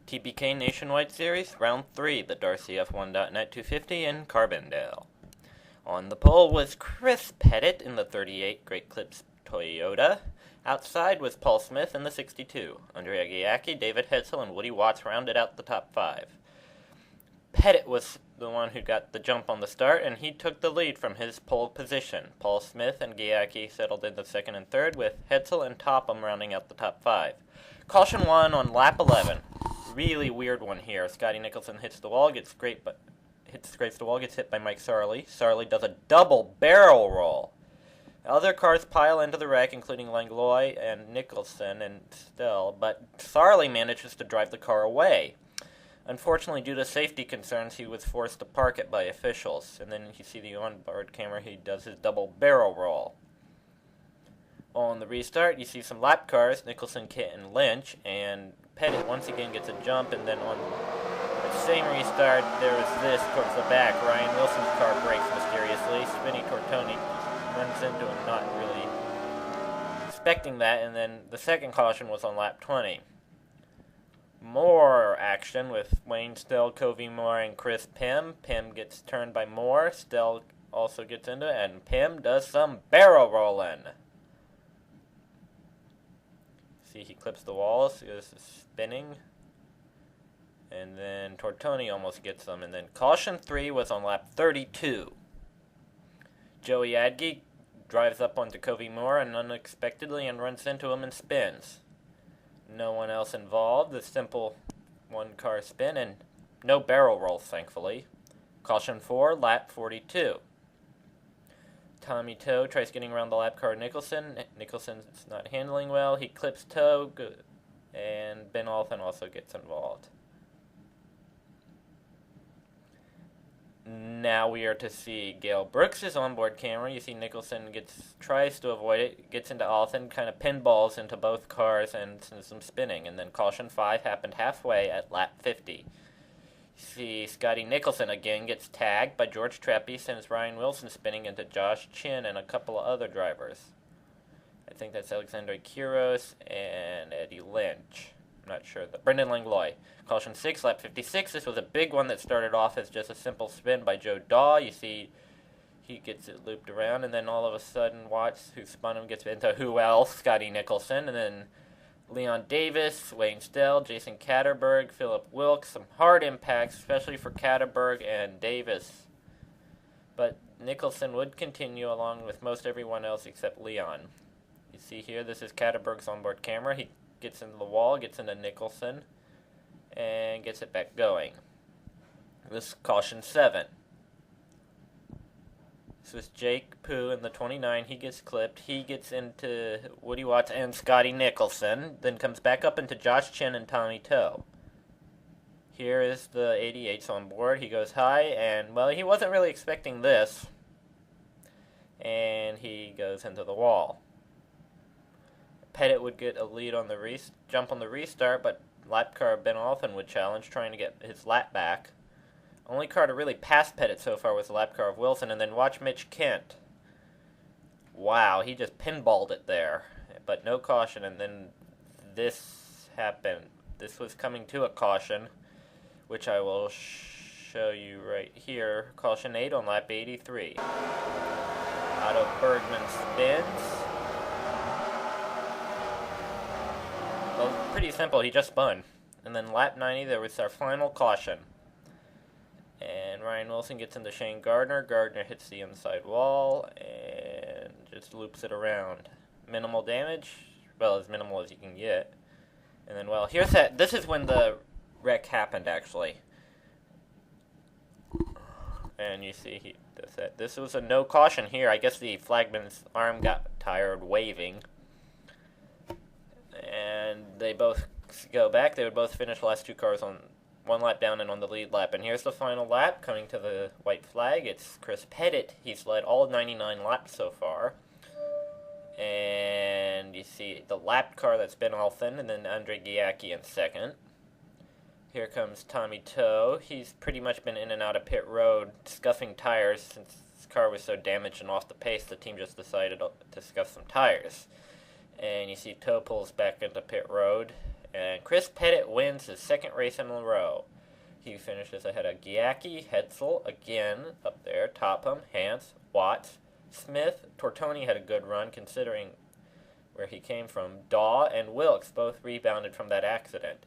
TBK Nationwide Series, Round 3, the Darcy F1.net 250 in Carbondale. On the pole was Chris Pettit in the 38 Great Clips Toyota. Outside was Paul Smith in the 62. Andrea Giacchi, David Hetzel, and Woody Watts rounded out the top 5. Pettit was the one who got the jump on the start, and he took the lead from his pole position. Paul Smith and Giacchi settled in the second and third, with Hetzel and Topham rounding out the top 5. Caution 1 on lap 11. Really weird one here. Scotty Nicholson hits the wall, scrapes the wall, gets hit by Mike Sarley. Sarley does a double barrel roll. Other cars pile into the wreck, including Langlois and Nicholson and Stell, but Sarley manages to drive the car away. Unfortunately, due to safety concerns, he was forced to park it by officials. And then you see the onboard camera, he does his double barrel roll. On the restart, you see some lap cars, Nicholson, Kitt, and Lynch, and Pettit once again gets a jump, and then on the same restart, there is this towards the back. Ryan Wilson's car brakes mysteriously. Spinny Tortoni runs into him, not really expecting that, and then the second caution was on lap 20. More action with Wayne Stell, Covey Moore, and Chris Pym. Pym gets turned by Moore. Stell also gets into it, and Pym does some barrel rolling. See, he clips the walls, he goes spinning, and then Tortoni almost gets them, and then caution 3 was on lap 32. Joey Adge drives up onto Covey Moore and unexpectedly and runs into him and spins. No one else involved, a simple one-car spin, and no barrel rolls, thankfully. Caution 4, lap 42. Tommy Toe tries getting around the lap car Nicholson. Nicholson's not handling well. He clips Toe, and Ben Alton also gets involved. Now we are to see Gail Brooks' onboard camera. You see Nicholson tries to avoid it, gets into Alton, kind of pinballs into both cars and some spinning. And then caution 5 happened halfway at lap 50. You see Scotty Nicholson again gets tagged by George Treppy, sends Ryan Wilson spinning into Josh Chin and a couple of other drivers. I think that's Alexander Quiros and Eddie Lynch. I'm not sure. Brendan Langlois. Caution 6, lap 56. This was a big one that started off as just a simple spin by Joe Daw. You see he gets it looped around, and then all of a sudden Watts, who spun him, gets into who else? Scotty Nicholson, and then Leon Davis, Wayne Stell, Jason Katterberg, Philip Wilkes. Some hard impacts, especially for Katterberg and Davis. But Nicholson would continue along with most everyone else except Leon. You see here, this is Katterberg's onboard camera. He gets into the wall, gets into Nicholson, and gets it back going. This is caution 7. This was Jake Pooh in the 29. He gets clipped. He gets into Woody Watts and Scotty Nicholson, then comes back up into Josh Chin and Tommy Toe. Here is the 88's on board. He goes high, and, well, he wasn't really expecting this. And he goes into the wall. Pettit would get a lead on the jump on the restart, but lap car Ben Alton would challenge, trying to get his lap back. Only car to really pass Pettit so far was the lap car of Wilson, and then watch Mitch Kent. Wow, he just pinballed it there, but no caution, and then this happened. This was coming to a caution, which I will show you right here. Caution 8 on lap 83. Otto Bergman spins. Well, pretty simple, he just spun. And then lap 90, there was our final caution. And Ryan Wilson gets into Shane Gardner. Gardner hits the inside wall and just loops it around. Minimal damage, well, as minimal as you can get. And then, well, here's that. This is when the wreck happened, actually. And you see he does that. This was a no caution here. I guess the flagman's arm got tired waving. And they both go back. They would both finish the last two cars on one lap down and on the lead lap. And here's the final lap coming to the white flag. It's Chris Pettit. He's led all 99 laps so far. And you see the lap car, that's Ben Alton, and then Andre Giacchi in second. Here comes Tommy Toe. He's pretty much been in and out of pit road, scuffing tires. Since his car was so damaged and off the pace, the team just decided to scuff some tires. And you see Toe pulls back into pit road, And Chris Pettit wins his second race in a row. He finishes ahead of Giacchi, Hetzel, again, up there, Topham, Hance, Watts, Smith. Tortoni had a good run considering where he came from. Daw and Wilkes both rebounded from that accident.